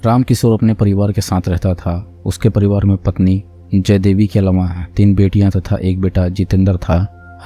राम किशोर अपने परिवार के साथ रहता था। उसके परिवार में पत्नी जयदेवी के अलावा 3 बेटियां तथा एक बेटा जितेंद्र था।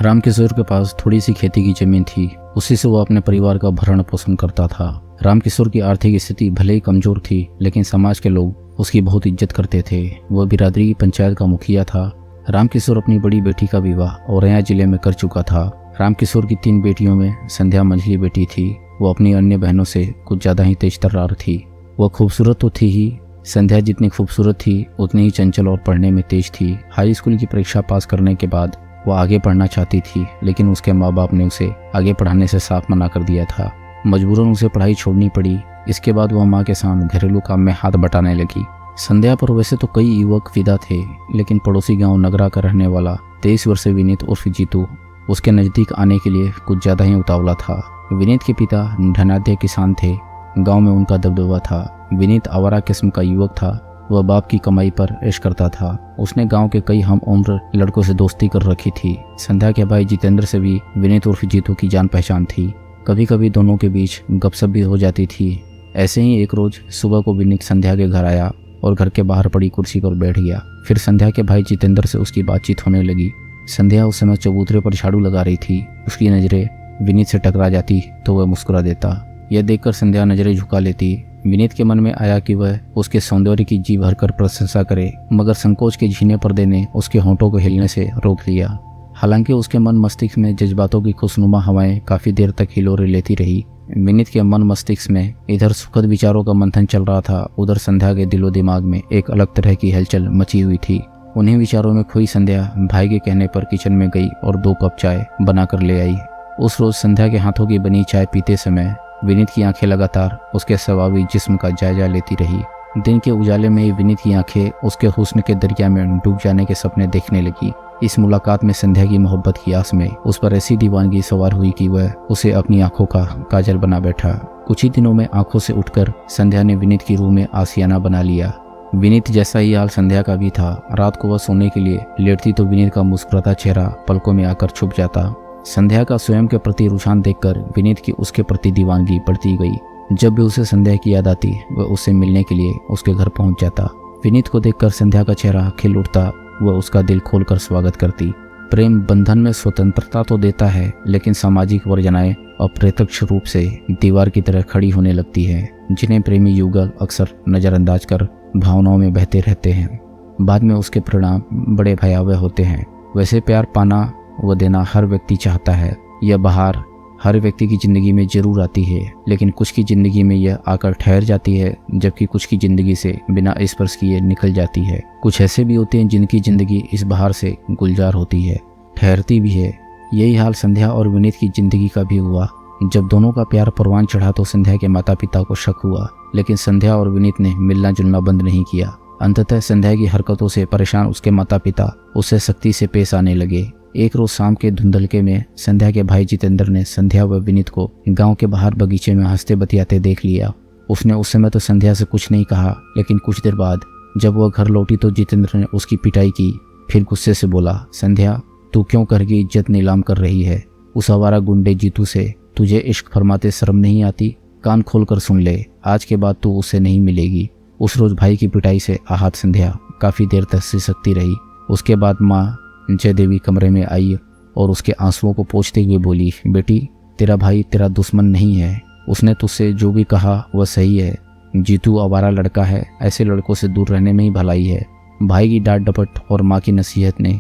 राम किशोर के पास थोड़ी सी खेती की जमीन थी, उसी से वो अपने परिवार का भरण पोषण करता था। राम किशोर की आर्थिक स्थिति भले ही कमजोर थी, लेकिन समाज के लोग उसकी बहुत इज्जत करते थे। वह बिरादरी की पंचायत का मुखिया था। राम किशोर अपनी बड़ी बेटी का विवाह औरैया जिले में कर चुका था। राम किशोर की 3 बेटियों में संध्या मंझली बेटी थी। वो अपनी अन्य बहनों से कुछ ज्यादा ही तेज तर्रार थी। वह खूबसूरत तो थी ही, संध्या जितनी खूबसूरत थी उतनी ही चंचल और पढ़ने में तेज थी। हाई स्कूल की परीक्षा पास करने के बाद वो आगे पढ़ना चाहती थी, लेकिन उसके माँ बाप ने उसे आगे पढ़ाने से साफ मना कर दिया था। मजबूरन उसे पढ़ाई छोड़नी पड़ी। इसके बाद वह माँ के साथ घरेलू काम में हाथ बटाने लगी। संध्या पर वैसे तो कई युवक फिदा थे, लेकिन पड़ोसी गांव नगरा का रहने वाला 23 वर्षीय विनीत उर्फ जीतू उसके नजदीक आने के लिए कुछ ज्यादा ही उतावला था। विनीत के पिता धनाढ्य किसान थे। गांव में उनका दबदबा था। विनीत आवारा किस्म का युवक था। वह बाप की कमाई पर ऐश करता था। उसने गांव के कई हम उम्र लड़कों से दोस्ती कर रखी थी। संध्या के भाई जितेंद्र से भी विनीत उर्फ जीतू की जान पहचान थी। कभी कभी दोनों के बीच गपशप भी हो जाती थी। ऐसे ही एक रोज सुबह को विनीत संध्या के घर आया और घर के बाहर पड़ी कुर्सी पर बैठ गया। फिर संध्या के भाई जितेंद्र से उसकी बातचीत होने लगी। संध्या उस समय चबूतरे पर झाड़ू लगा रही थी। उसकी नजरें विनीत से टकरा जाती तो वह मुस्कुरा देता। यह देखकर संध्या नजरें झुका लेती। विनीत के मन में आया कि वह उसके सौंदर्य की जी भरकर प्रशंसा करे, मगर संकोच के झीने पर्दे ने उसके होंठों को हिलने से रोक लिया। हालांकि उसके मन मस्तिष्क में जज्बातों की खुशनुमा हवाएं काफी देर तक हिलोरे लेती रही। विनीत के मन मस्तिष्क में इधर सुखद विचारों का मंथन चल रहा था, उधर संध्या के दिलो दिमाग में एक अलग तरह की हलचल मची हुई थी। उन्हीं विचारों में खोई संध्या भाई के कहने पर किचन में गई और 2 कप चाय बनाकर ले आई। उस रोज संध्या के हाथों की बनी चाय पीते समय विनीत की आंखें लगातार उसके स्वाभाविक जिस्म का जायजा लेती रही। दिन के उजाले में ही विनीत की आंखें उसके हुस्न के दरिया में डूब जाने के सपने देखने लगी। इस मुलाकात में संध्या की मोहब्बत की आस में उस पर ऐसी दीवानगी सवार हुई कि वह उसे अपनी आंखों का काजल बना बैठा। कुछ ही दिनों में आंखों से उठकर संध्या ने विनीत की रूह में आशियाना बना लिया। विनीत जैसा ही हाल संध्या का भी था। रात को वह सोने के लिए लेटती तो विनीत का मुस्कुराता चेहरा पलकों में आकर छुप जाता। संध्या का स्वयं के प्रति रुझान देखकर विनीत की उसके प्रति दीवानगी बढ़ती गई। जब भी उसे संध्या की याद आती वह उससे मिलने के लिए उसके घर पहुंच जाता। विनीत को देखकर संध्या का चेहरा खिल उठता। वह उसका दिल खोलकर स्वागत करती। प्रेम बंधन में स्वतंत्रता तो देता है, लेकिन सामाजिक वर्जनाएं अप्रत्यक्ष रूप से दीवार की तरह खड़ी होने लगती है, जिन्हें प्रेमी युगल अक्सर नजरअंदाज कर भावनाओं में बहते रहते हैं। बाद में उसके परिणाम बड़े भयावह होते हैं। वैसे प्यार पाना व देना हर व्यक्ति चाहता है। यह बहार हर व्यक्ति की जिंदगी में जरूर आती है, लेकिन कुछ की जिंदगी में यह आकर ठहर जाती है, जबकि कुछ की जिंदगी से बिना स्पर्श किए निकल जाती है। कुछ ऐसे भी होते हैं जिनकी जिंदगी इस बहार से गुलजार होती है, ठहरती भी है। यही हाल संध्या और विनीत की जिंदगी का भी हुआ। जब दोनों का प्यार परवान चढ़ा तो संध्या के माता पिता को शक हुआ, लेकिन संध्या और विनीत ने मिलना जुलना बंद नहीं किया। अंततः संध्या की हरकतों से परेशान उसके माता पिता उससे सख्ती से पेश आने लगे। एक रोज शाम के धुंधलके में संध्या के भाई जितेंद्र ने संध्या व विनीत को गांव के बाहर बगीचे में हंसते बतियाते देख लिया। उसने उस समय तो संध्या से कुछ नहीं कहा, लेकिन कुछ देर बाद जब वह घर लौटी तो जितेंद्र ने उसकी पिटाई की। फिर गुस्से से बोला, संध्या तू क्यों घर की इज्जत नीलाम कर रही है? उस आवारा गुंडे जीतू से तुझे इश्क फरमाते शर्म नहीं आती? कान खोल कर सुन ले, आज के बाद तू उससे नहीं मिलेगी। उस रोज भाई की पिटाई से आहत संध्या काफी देर तक सिसकती रही। उसके बाद माँ जयदेवी कमरे में आई और उसके आंसुओं को पोंछते हुए बोली, बेटी तेरा भाई तेरा दुश्मन नहीं है। उसने तुझसे जो भी कहा वह सही है। जीतू आवारा लड़का है, ऐसे लड़कों से दूर रहने में ही भलाई है। भाई की डांट डपट और माँ की नसीहत ने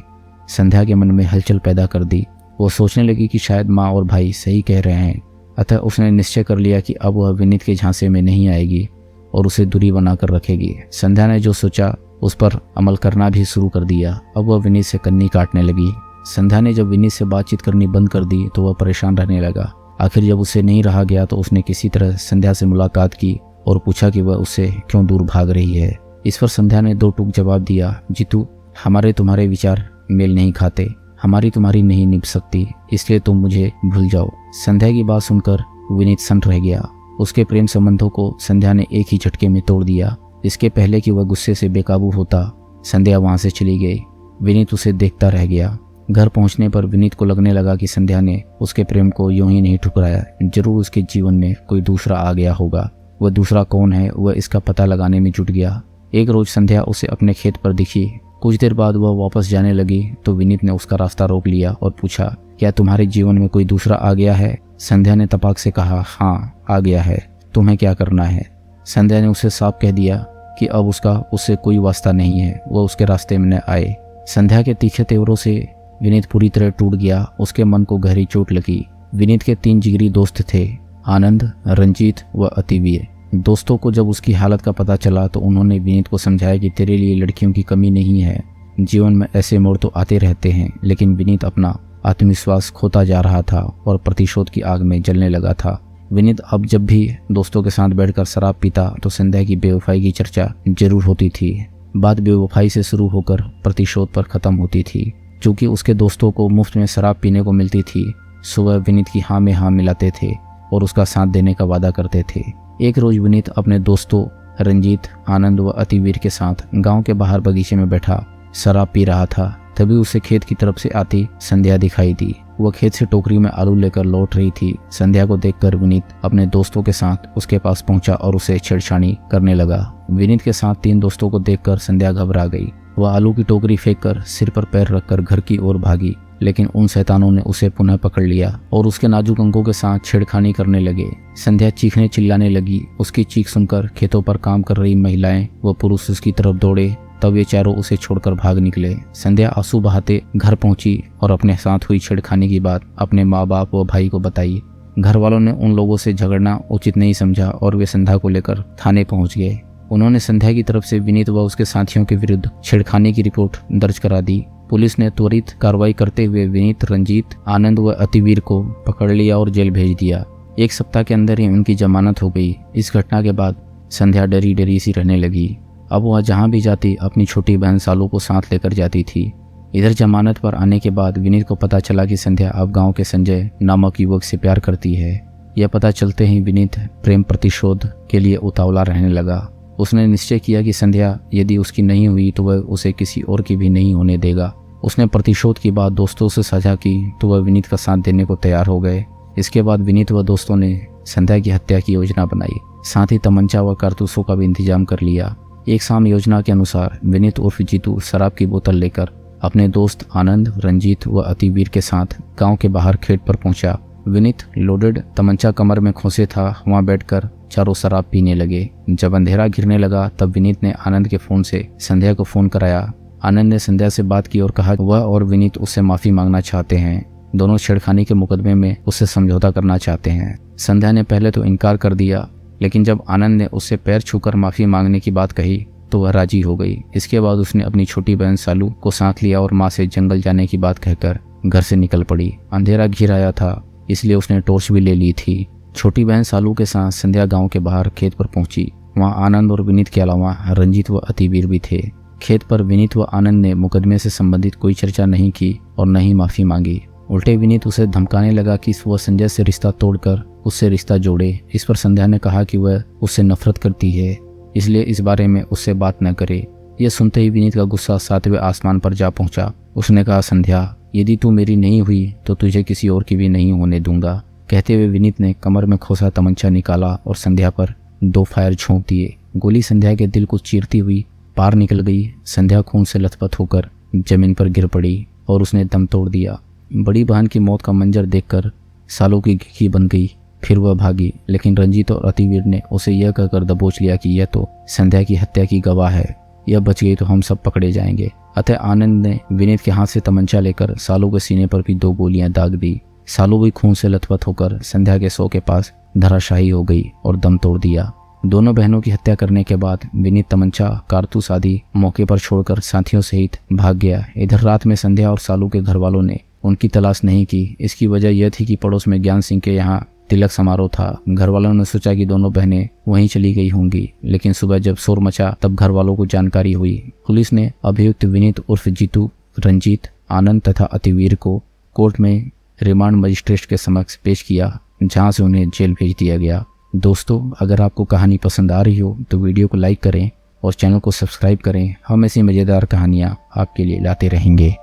संध्या के मन में हलचल पैदा कर दी। वो सोचने लगी कि शायद माँ और भाई सही कह रहे हैं। अतः उसने निश्चय कर लिया कि अब वह विनीत के झांसे में नहीं आएगी और उसे दूरी बनाकर रखेगी। संध्या ने जो सोचा उस पर अमल करना भी शुरू कर दिया। अब वह विनीत से कन्नी काटने लगी। संध्या ने जब विनीत से बातचीत करनी बंद कर दी तो वह परेशान रहने लगा। आखिर जब उससे नहीं रहा गया तो उसने किसी तरह संध्या से मुलाकात की और पूछा कि वह उससे क्यों दूर भाग रही है। इस पर संध्या ने 2 टूक जवाब दिया, जीतू हमारे तुम्हारे विचार मेल नहीं खाते, हमारी तुम्हारी नहीं निभ सकती, इसलिए तुम मुझे भूल जाओ। संध्या की बात सुनकर विनीत सन्न रह गया। उसके प्रेम संबंधों को संध्या ने एक ही झटके में तोड़ दिया। इसके पहले कि वह गुस्से से बेकाबू होता, संध्या वहां से चली गई। विनीत उसे देखता रह गया। घर पहुंचने पर विनीत को लगने लगा कि संध्या ने उसके प्रेम को यूं ही नहीं ठुकराया, जरूर उसके जीवन में कोई दूसरा आ गया होगा। वह दूसरा कौन है वह इसका पता लगाने में जुट गया। एक रोज संध्या उसे अपने खेत पर दिखी। कुछ देर बाद वह वापस जाने लगी तो विनीत ने उसका रास्ता रोक लिया और पूछा, क्या तुम्हारे जीवन में कोई दूसरा आ गया है? संध्या ने तपाक से कहा, हाँ आ गया है, तुम्हें क्या करना है? संध्या ने उसे साफ कह दिया कि अब उसका उससे कोई वास्ता नहीं है, वह उसके रास्ते में न आए। संध्या के तीखे तेवरों से विनीत पूरी तरह टूट गया। उसके मन को गहरी चोट लगी। विनीत के 3 जिगरी दोस्त थे, आनंद, रंजीत व अतिवीर। दोस्तों को जब उसकी हालत का पता चला तो उन्होंने विनीत को समझाया कि तेरे लिए लड़कियों की कमी नहीं है, जीवन में ऐसे मोड़ तो आते रहते हैं। लेकिन विनीत अपना आत्मविश्वास खोता जा रहा था और प्रतिशोध की आग में जलने लगा था। विनीत अब जब भी दोस्तों के साथ बैठकर शराब पीता तो संध्या की बेवफाई की चर्चा जरूर होती थी। बात बेवफाई से शुरू होकर प्रतिशोध पर खत्म होती थी। चूंकि उसके दोस्तों को मुफ्त में शराब पीने को मिलती थी, सुबह विनीत की हाँ में हाँ मिलाते थे और उसका साथ देने का वादा करते थे। एक रोज विनीत अपने दोस्तों रंजीत, आनंद व अतिवीर के साथ गांव के बाहर बगीचे में बैठा शराब पी रहा था। तभी उसे खेत की तरफ से आती संध्या दिखाई दी। वह खेत से टोकरी में आलू लेकर लौट रही थी। संध्या को देखकर विनीत अपने दोस्तों के साथ उसके पास पहुंचा और उसे छेड़छाड़ी करने लगा। विनीत के साथ 3 दोस्तों को देखकर संध्या घबरा गई। वह आलू की टोकरी फेंककर सिर पर पैर रखकर घर की ओर भागी, लेकिन उन शैतानों ने उसे पुनः पकड़ लिया और उसके नाजुक अंगों के साथ छेड़खानी करने लगे। संध्या चीखने चिल्लाने लगी। उसकी चीख सुनकर खेतों पर काम कर रही महिलाएं व पुरुष उसकी तरफ दौड़े। तब ये चारों उसे छोड़कर भाग निकले। संध्या आंसू बहाते घर पहुंची और अपने साथ हुई छेड़खानी की बात अपने माँ बाप व भाई को बताई। घर वालों ने उन लोगों से झगड़ना उचित नहीं समझा और वे संध्या को लेकर थाने पहुंच गए। उन्होंने संध्या की तरफ से विनीत व उसके साथियों के विरुद्ध छेड़खानी की रिपोर्ट दर्ज करा दी। पुलिस ने त्वरित कार्रवाई करते हुए विनीत, रंजीत, आनंद व अतिवीर को पकड़ लिया और जेल भेज दिया। 1 सप्ताह के अंदर ही उनकी जमानत हो गई। इस घटना के बाद संध्या डरी डरी सी रहने लगी। अब वह जहाँ भी जाती अपनी छोटी बहन सालू को साथ लेकर जाती थी। इधर जमानत पर आने के बाद विनीत को पता चला कि संध्या अब गांव के संजय नामक युवक से प्यार करती है। यह पता चलते ही विनीत प्रेम प्रतिशोध के लिए उतावला रहने लगा। उसने निश्चय किया कि संध्या यदि उसकी नहीं हुई तो वह उसे किसी और की भी नहीं होने देगा। उसने प्रतिशोध की बात दोस्तों से साझा की तो वह विनीत का साथ देने को तैयार हो गए। इसके बाद विनीत व दोस्तों ने संध्या की हत्या की योजना बनाई। साथ ही तमंचा व कारतूसों का भी इंतजाम कर लिया। एक शाम योजना के अनुसार विनीत उर्फ जीतू शराब की बोतल लेकर अपने दोस्त आनंद, रंजीत व अतिवीर के साथ गांव के बाहर खेत पर पहुंचा। विनीत लोडेड तमंचा कमर में खोसे था। वहां बैठकर चारों शराब पीने लगे। जब अंधेरा घिरने लगा तब विनीत ने आनंद के फोन से संध्या को फोन कराया। आनंद ने संध्या से बात की और कहा वह और विनीत उससे माफी मांगना चाहते हैं। दोनों छेड़खानी के मुकदमे में उससे समझौता करना चाहते हैं। संध्या ने पहले तो इनकार कर दिया, लेकिन जब आनंद ने उससे पैर छूकर माफी मांगने की बात कही तो वह राजी हो गई। इसके बाद उसने अपनी छोटी बहन सालू को साथ लिया और माँ से जंगल जाने की बात कहकर घर से निकल पड़ी। अंधेरा घिर आया था, इसलिए उसने टॉर्च भी ले ली थी। छोटी बहन सालू के साथ संध्या गांव के बाहर खेत पर पहुंची। वहां आनंद और विनीत के अलावा रंजीत व अतिवीर भी थे। खेत पर विनीत व आनंद ने मुकदमे से संबंधित कोई चर्चा नहीं की और न ही माफी मांगी। उल्टे विनीत उसे धमकाने लगा कि वह संजय से रिश्ता तोड़कर उससे रिश्ता जोड़े। इस पर संध्या ने कहा कि वह उससे नफरत करती है, इसलिए इस बारे में उससे बात न करे। यह सुनते ही विनीत का गुस्सा 7वें आसमान पर जा पहुंचा। उसने कहा, संध्या यदि तू मेरी नहीं हुई तो तुझे किसी और की भी नहीं होने दूंगा। कहते हुए विनीत ने कमर में खोसा तमंचा निकाला और संध्या पर 2 फायर झोंक दिए। गोली संध्या के दिल को चीरती हुई पार निकल गई। संध्या खून से लथपथ होकर जमीन पर गिर पड़ी और उसने दम तोड़ दिया। बड़ी बहन की मौत का मंजर देखकर सालों की घी बन गई। फिर वह भागी, लेकिन रंजीत और अतिवीर ने उसे यह कहकर दबोच लिया कि यह तो संध्या की हत्या की गवाह है, यह बच गई तो हम सब पकड़े जाएंगे। अतः आनंद ने विनीत के हाथ से तमंचा लेकर सालू के सीने पर भी 2 गोलियां दाग दी। सालू भी खून से लथपथ होकर संध्या के शव के पास धराशायी हो गई और दम तोड़ दिया। दोनों बहनों की हत्या करने के बाद विनीत तमंचा, कारतूस आदि मौके पर छोड़कर साथियों सहित भाग गया। इधर रात में संध्या और सालू के घर वालों ने उनकी तलाश नहीं की। इसकी वजह यह थी कि पड़ोस में ज्ञान सिंह के यहाँ तिलक समारोह था। घर वालों ने सोचा कि दोनों बहनें वहीं चली गई होंगी, लेकिन सुबह जब शोर मचा तब घर वालों को जानकारी हुई। पुलिस ने अभियुक्त विनीत उर्फ जीतू, रंजीत, आनंद तथा अतिवीर को कोर्ट में रिमांड मजिस्ट्रेट के समक्ष पेश किया, जहां से उन्हें जेल भेज दिया गया। दोस्तों, अगर आपको कहानी पसंद आ रही हो तो वीडियो को लाइक करें और चैनल को सब्सक्राइब करें। हम ऐसी मज़ेदार कहानियाँ आपके लिए लाते रहेंगे।